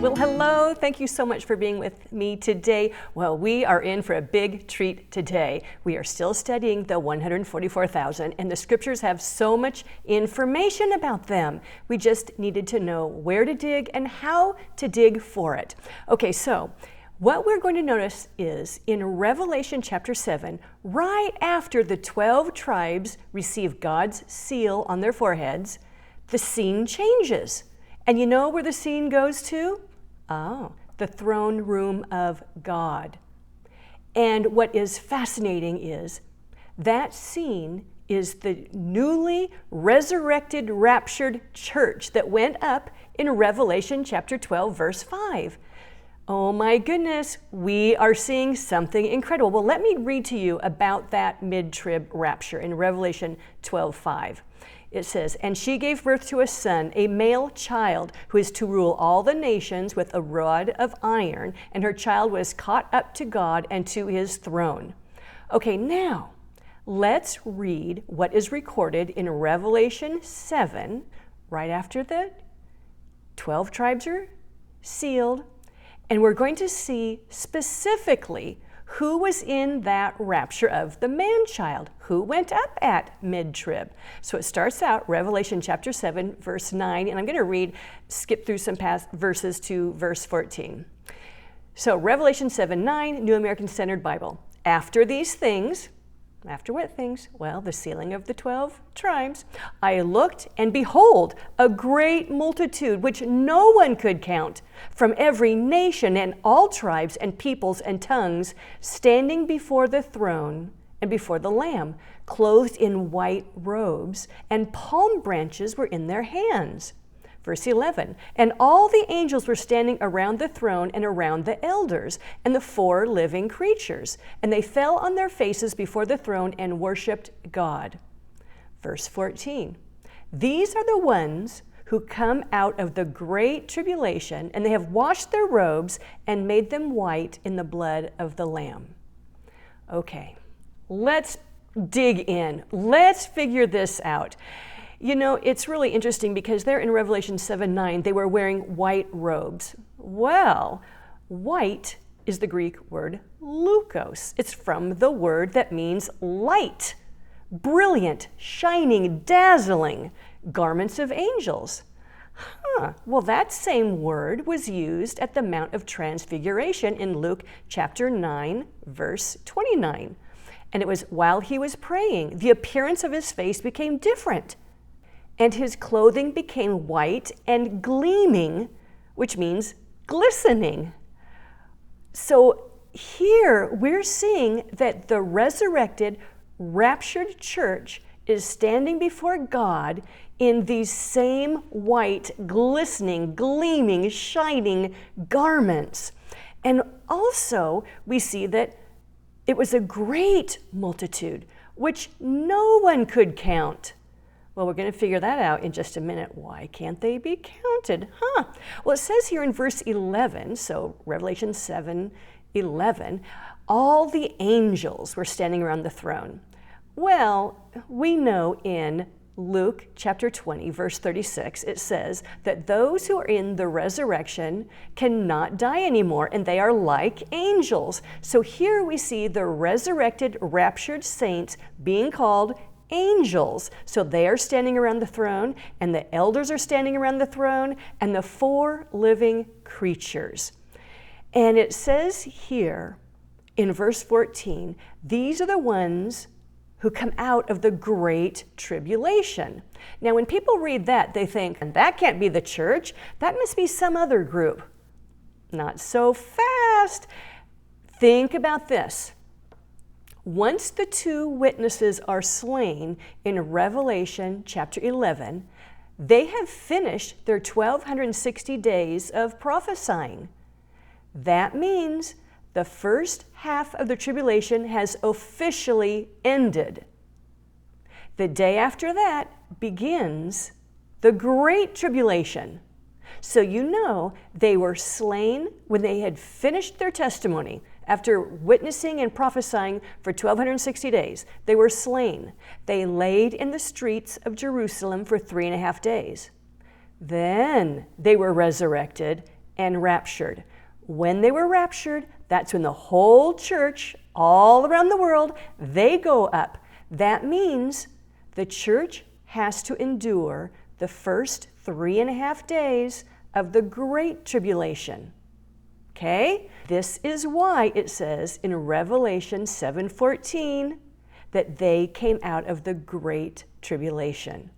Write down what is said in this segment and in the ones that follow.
Well, hello. Thank you so much for being with me today. Well, we are in for a big treat today. We are still studying the 144,000, and the scriptures have so much information about them. We just needed to know where to dig and how to dig for it. Okay, so what we're going to notice is in Revelation chapter 7, right after the 12 tribes receive God's seal on their foreheads, the scene changes. And you know where the scene goes to? Oh, the throne room of God. And what is fascinating is that scene is the newly resurrected, raptured church that went up in Revelation chapter 12, verse 5. Oh my goodness, we are seeing something incredible. Well, let me read to you about that mid-trib rapture in Revelation 12:5. It says, "And she gave birth to a son, a male child, who is to rule all the nations with a rod of iron, and her child was caught up to God and to his throne." Okay, now let's read what is recorded in Revelation 7, right after the 12 tribes are sealed. And we're going to see specifically who was in that rapture of the man-child, who went up at mid-trib. So it starts out, Revelation chapter 7, verse 9, and I'm going to skip through some past verses to verse 14. So Revelation 7:9, New American Standard Bible. "After these things," after what things? Well, the sealing of the 12 tribes. "I looked, and behold, a great multitude, which no one could count, from every nation and all tribes and peoples and tongues, standing before the throne and before the Lamb, clothed in white robes, and palm branches were in their hands." Verse 11, "And all the angels were standing around the throne and around the elders and the 4 living creatures, and they fell on their faces before the throne and worshiped God." Verse 14, "These are the ones who come out of the great tribulation, and they have washed their robes and made them white in the blood of the Lamb." Okay, let's dig in. Let's figure this out. You know, it's really interesting because there in Revelation 7:9, they were wearing white robes. Well, white is the Greek word lukos. It's from the word that means light, brilliant, shining, dazzling, garments of angels. Well, that same word was used at the Mount of Transfiguration in Luke chapter 9, verse 29. And it was while he was praying, the appearance of his face became different, and his clothing became white and gleaming, which means glistening. So here we're seeing that the resurrected, raptured church is standing before God in these same white, glistening, gleaming, shining garments. And also we see that it was a great multitude, which no one could count. Well, we're going to figure that out in just a minute. Why can't they be counted? Well, it says here in verse 11, so Revelation 7:11, all the angels were standing around the throne. Well, we know in Luke chapter 20, verse 36, it says that those who are in the resurrection cannot die anymore, and they are like angels. So here we see the resurrected, raptured saints being called angels. So they are standing around the throne, and the elders are standing around the throne, and the 4 living creatures. And it says here in verse 14, these are the ones who come out of the great tribulation. Now, when people read that, they think, that can't be the church. That must be some other group. Not so fast. Think about this. Once the 2 witnesses are slain in Revelation chapter 11, they have finished their 1,260 days of prophesying. That means the first half of the tribulation has officially ended. The day after that begins the Great Tribulation. So you know they were slain when they had finished their testimony. After witnessing and prophesying for 1,260 days, they were slain. They laid in the streets of Jerusalem for 3.5 days. Then they were resurrected and raptured. When they were raptured, that's when the whole church all around the world, they go up. That means the church has to endure the first 3.5 days of the Great Tribulation. Okay? This is why it says in Revelation 7:14 that they came out of the Great Tribulation.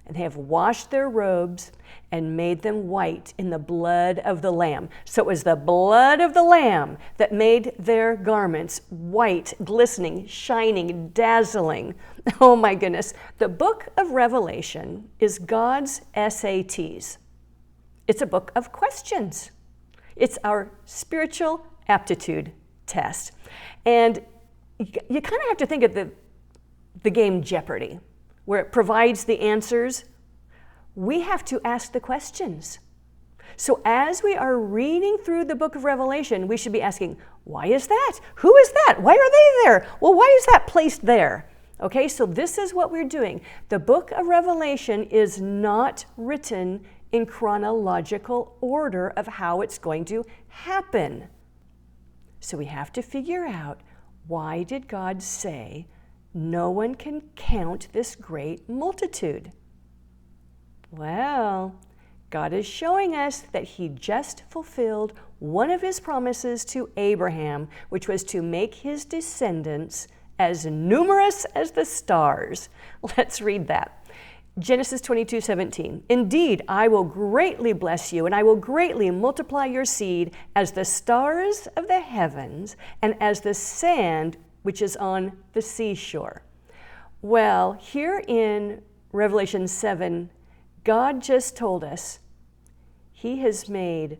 And they have washed their robes and made them white in the blood of the Lamb. So it was the blood of the Lamb that made their garments white, glistening, shining, dazzling. Oh my goodness. The book of Revelation is God's SATs. It's a book of questions. It's our spiritual aptitude test. And you kind of have to think of the game Jeopardy, where it provides the answers. We have to ask the questions. So as we are reading through the book of Revelation, we should be asking, why is that? Who is that? Why are they there? Well, why is that placed there? Okay, so this is what we're doing. The book of Revelation is not written in chronological order of how it's going to happen. So we have to figure out, why did God say no one can count this great multitude? Well, God is showing us that he just fulfilled one of his promises to Abraham, which was to make his descendants as numerous as the stars. Let's read that. Genesis 22:17. Indeed, I will greatly bless you, and I will greatly multiply your seed as the stars of the heavens and as the sand which is on the seashore. Well, here in Revelation 7, God just told us he has made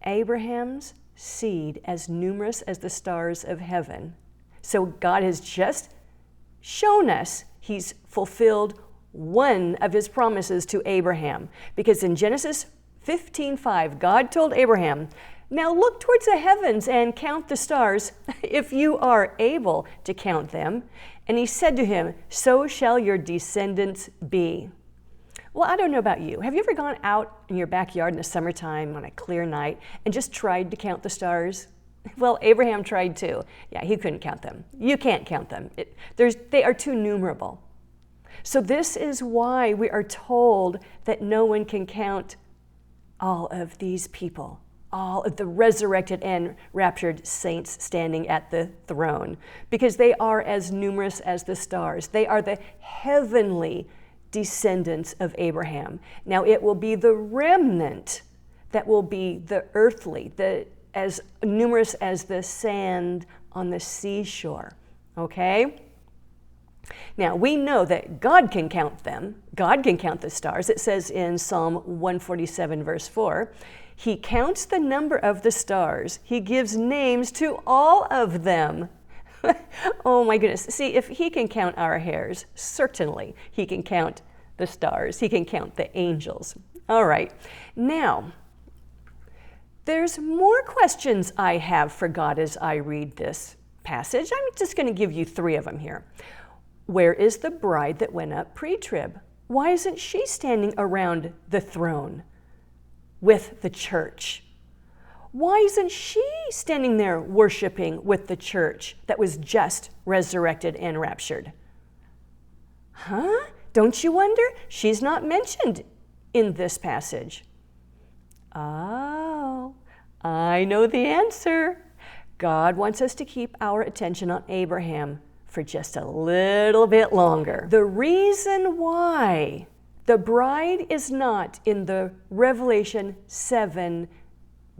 Abraham's seed as numerous as the stars of heaven. So God has just shown us he's fulfilled one of his promises to Abraham. Because in Genesis 15:5, God told Abraham, now look towards the heavens and count the stars, if you are able to count them. And he said to him, so shall your descendants be. Well, I don't know about you. Have you ever gone out in your backyard in the summertime on a clear night and just tried to count the stars? Well, Abraham tried too. Yeah, he couldn't count them. You can't count them. They are too numerable. So this is why we are told that no one can count all of these people, all of the resurrected and raptured saints standing at the throne, because they are as numerous as the stars. They are the heavenly descendants of Abraham. Now it will be the remnant that will be the earthly, as numerous as the sand on the seashore, okay? Now, we know that God can count them. God can count the stars. It says in Psalm 147, verse 4, he counts the number of the stars. He gives names to all of them. Oh my goodness. See, if he can count our hairs, certainly he can count the stars. He can count the angels. All right. Now, there's more questions I have for God as I read this passage. I'm just going to give you 3 of them here. Where is the bride that went up pre-trib? Why isn't she standing around the throne with the church? Why isn't she standing there worshiping with the church that was just resurrected and raptured? Huh? Don't you wonder? She's not mentioned in this passage. Oh, I know the answer. God wants us to keep our attention on Abraham for just a little bit longer. The reason why the bride is not in the Revelation 7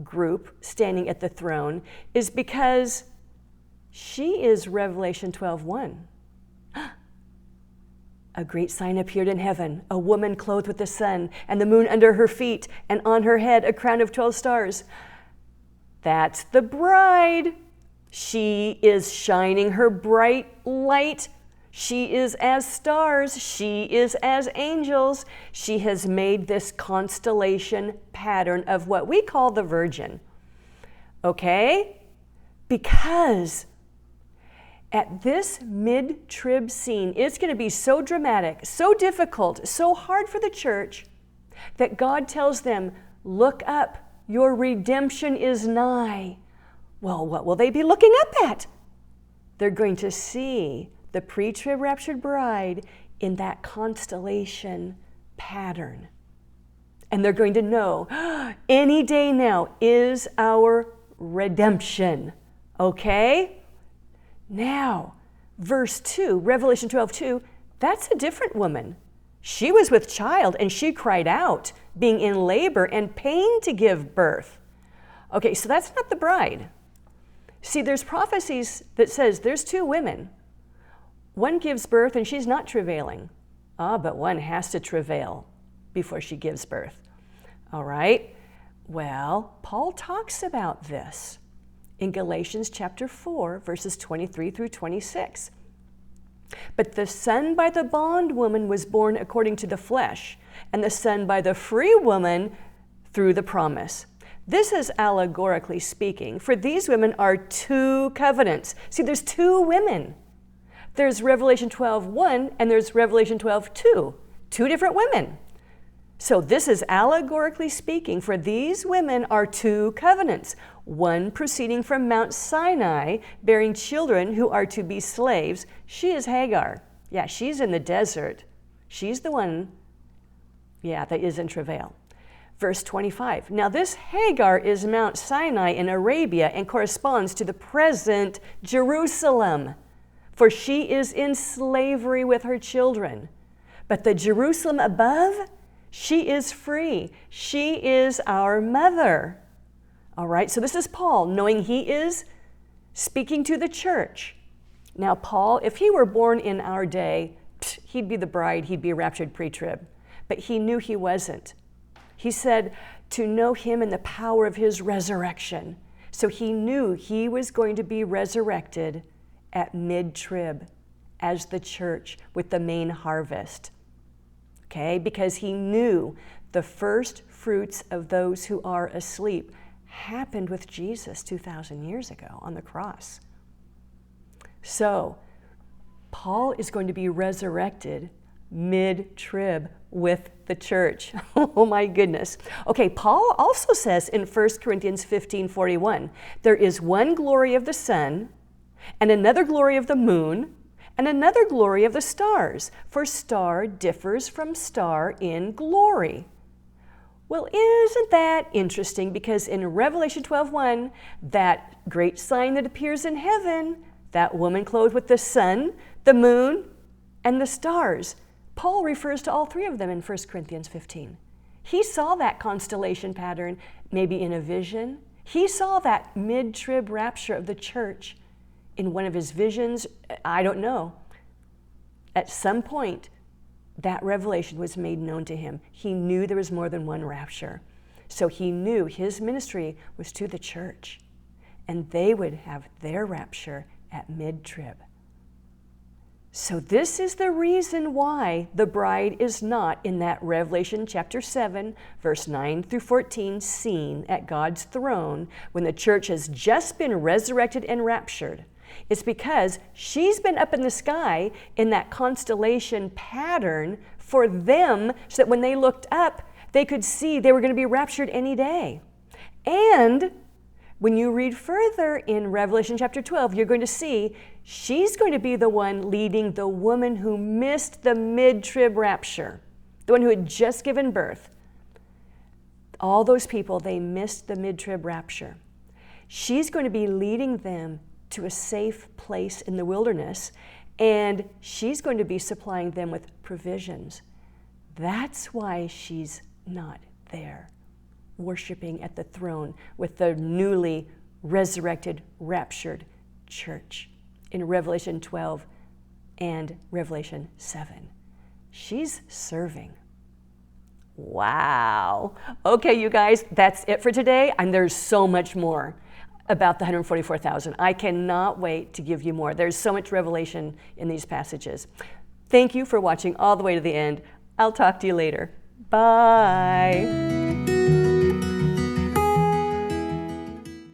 group standing at the throne is because she is Revelation 12:1. A great sign appeared in heaven, a woman clothed with the sun and the moon under her feet, and on her head a crown of 12 stars. That's the bride. She is shining her bright light. She is as stars. She is as angels. She has made this constellation pattern of what we call the Virgin. Okay? Because at this mid-trib scene, it's going to be so dramatic, so difficult, so hard for the church that God tells them, look up. your redemption is nigh. Well, what will they be looking up at? They're going to see the pre-trib raptured bride in that constellation pattern. And they're going to know, any day now is our redemption. Okay? Now, verse 2, Revelation 12:2, that's a different woman. She was with child and she cried out, being in labor and pain to give birth. Okay, so that's not the bride. See, there's prophecies that says there's two women. One gives birth and she's not travailing. But one has to travail before she gives birth. All right? Well, Paul talks about this in Galatians chapter 4, verses 23 through 26. But the son by the bondwoman was born according to the flesh, and the son by the free woman through the promise. This is allegorically speaking, for these women are two covenants. See, there's two women. There's Revelation 12:1 and there's Revelation 12:2. Two different women. So this is allegorically speaking, for these women are two covenants, one proceeding from Mount Sinai, bearing children who are to be slaves. She is Hagar. Yeah, she's in the desert. She's the one, that is in travail. Verse 25, now this Hagar is Mount Sinai in Arabia and corresponds to the present Jerusalem, for she is in slavery with her children. But the Jerusalem above, she is free. She is our mother. All right, so this is Paul, knowing he is speaking to the church. Now, Paul, if he were born in our day, he'd be the bride, he'd be a raptured pre-trib. But he knew he wasn't. He said to know him in the power of his resurrection. So he knew he was going to be resurrected at mid-trib as the church with the main harvest. Okay, because he knew the first fruits of those who are asleep happened with Jesus 2,000 years ago on the cross. So Paul is going to be resurrected mid-trib with the church. Oh my goodness. Okay, Paul also says in 1 Corinthians 15:41, there is one glory of the sun, and another glory of the moon, and another glory of the stars, for star differs from star in glory. Well, isn't that interesting? Because in Revelation 12:1, that great sign that appears in heaven, that woman clothed with the sun, the moon, and the stars, Paul refers to all three of them in 1 Corinthians 15. He saw that constellation pattern maybe in a vision. He saw that mid-trib rapture of the church in one of his visions. I don't know. At some point, that revelation was made known to him. He knew there was more than one rapture. So he knew his ministry was to the church, and they would have their rapture at mid-trib. So this is the reason why the bride is not in that Revelation chapter 7, verse 9 through 14 scene at God's throne when the church has just been resurrected and raptured. It's because she's been up in the sky in that constellation pattern for them, so that when they looked up, they could see they were going to be raptured any day. And when you read further in Revelation chapter 12, you're going to see she's going to be the one leading the woman who missed the mid-trib rapture, the one who had just given birth. All those people, they missed the mid-trib rapture. She's going to be leading them to a safe place in the wilderness, and she's going to be supplying them with provisions. That's why she's not there, worshiping at the throne with the newly resurrected, raptured church in Revelation 12 and Revelation 7. She's serving. Wow. Okay, you guys, that's it for today, and there's so much more about the 144,000. I cannot wait to give you more. There's so much revelation in these passages. Thank you for watching all the way to the end. I'll talk to you later. Bye.